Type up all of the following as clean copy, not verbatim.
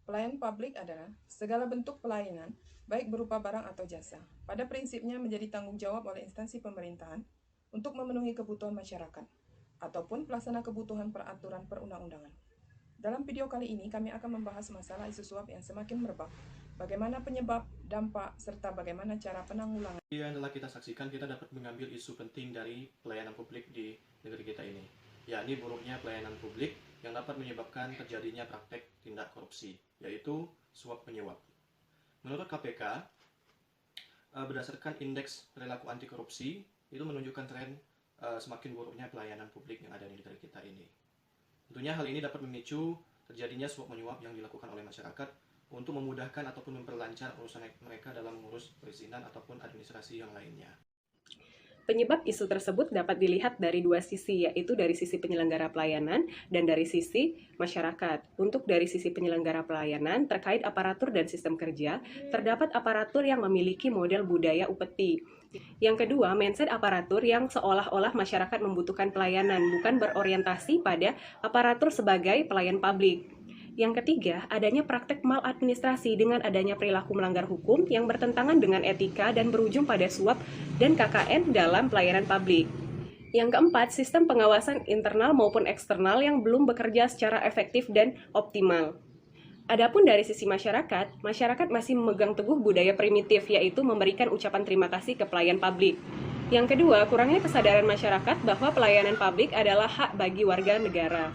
Pelayan publik adalah segala bentuk pelayanan, baik berupa barang atau jasa. Pada prinsipnya menjadi tanggung jawab oleh instansi pemerintahan untuk memenuhi kebutuhan masyarakat, ataupun pelaksana kebutuhan peraturan perundang-undangan. Dalam video kali ini, kami akan membahas masalah isu suap yang semakin merebak, bagaimana penyebab, dampak, serta bagaimana cara penanggulangan. Yang telah kita saksikan, kita dapat mengambil isu penting dari pelayanan publik di negeri kita ini, yakni buruknya pelayanan publik yang dapat menyebabkan terjadinya praktek tindak korupsi, yaitu suap menyuap. Menurut KPK, berdasarkan indeks perilaku anti korupsi, itu menunjukkan tren semakin buruknya pelayanan publik yang ada di negeri kita ini. Tentunya hal ini dapat memicu terjadinya suap menyuap yang dilakukan oleh masyarakat untuk memudahkan ataupun memperlancar urusan mereka dalam mengurus perizinan ataupun administrasi yang lainnya. Penyebab isu tersebut dapat dilihat dari dua sisi, yaitu dari sisi penyelenggara pelayanan dan dari sisi masyarakat. Untuk dari sisi penyelenggara pelayanan, terkait aparatur dan sistem kerja, terdapat aparatur yang memiliki model budaya upeti. Yang kedua, mindset aparatur yang seolah-olah masyarakat membutuhkan pelayanan, bukan berorientasi pada aparatur sebagai pelayan publik. Yang ketiga, adanya praktek maladministrasi dengan adanya perilaku melanggar hukum yang bertentangan dengan etika dan berujung pada suap dan KKN dalam pelayanan publik. Yang keempat, sistem pengawasan internal maupun eksternal yang belum bekerja secara efektif dan optimal. Adapun dari sisi masyarakat masih memegang teguh budaya primitif, yaitu memberikan ucapan terima kasih ke pelayan publik. Yang kedua, kurangnya kesadaran masyarakat bahwa pelayanan publik adalah hak bagi warga negara.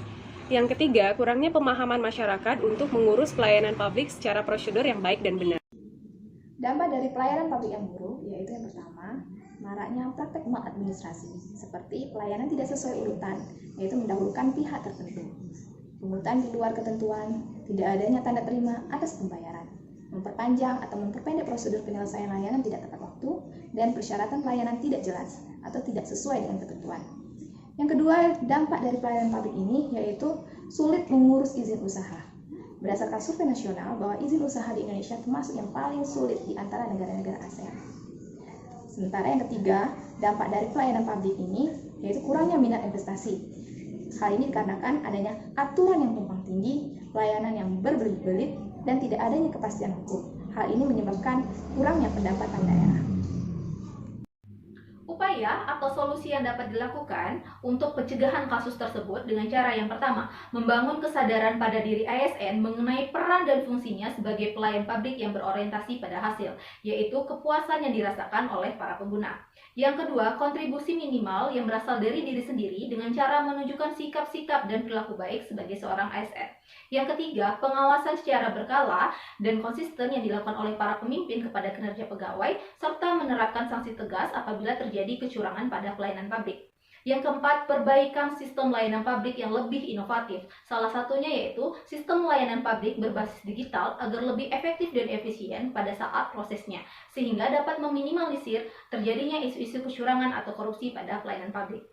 Yang ketiga, kurangnya pemahaman masyarakat untuk mengurus pelayanan publik secara prosedur yang baik dan benar. Dampak dari pelayanan publik yang buruk yaitu yang pertama, maraknya praktek maladministrasi, seperti pelayanan tidak sesuai urutan, yaitu mendahulukan pihak tertentu, pungutan di luar ketentuan, tidak adanya tanda terima atas pembayaran, memperpanjang atau memperpendek prosedur penyelesaian layanan tidak tepat waktu, dan persyaratan pelayanan tidak jelas atau tidak sesuai dengan ketentuan. Yang kedua, dampak dari pelayanan publik ini yaitu sulit mengurus izin usaha. Berdasarkan survei nasional bahwa izin usaha di Indonesia termasuk yang paling sulit di antara negara-negara ASEAN. Sementara yang ketiga, dampak dari pelayanan publik ini yaitu kurangnya minat investasi. Hal ini dikarenakan adanya aturan yang tumpang tindih, pelayanan yang berbelit-belit, dan tidak adanya kepastian hukum. Hal ini menyebabkan kurangnya pendapatan daerah. Upaya atau solusi yang dapat dilakukan untuk pencegahan kasus tersebut dengan cara yang pertama, membangun kesadaran pada diri ASN mengenai peran dan fungsinya sebagai pelayan publik yang berorientasi pada hasil, yaitu kepuasan yang dirasakan oleh para pengguna. Yang kedua, kontribusi minimal yang berasal dari diri sendiri dengan cara menunjukkan sikap-sikap dan perilaku baik sebagai seorang ASN. Yang ketiga, pengawasan secara berkala dan konsisten yang dilakukan oleh para pemimpin kepada kinerja pegawai, serta menerapkan sanksi tegas apabila terjadi kecurangan pada pelayanan publik. Yang keempat, perbaikan sistem layanan publik yang lebih inovatif. Salah satunya yaitu sistem layanan publik berbasis digital agar lebih efektif dan efisien pada saat prosesnya, sehingga dapat meminimalisir terjadinya isu-isu kecurangan atau korupsi pada pelayanan publik.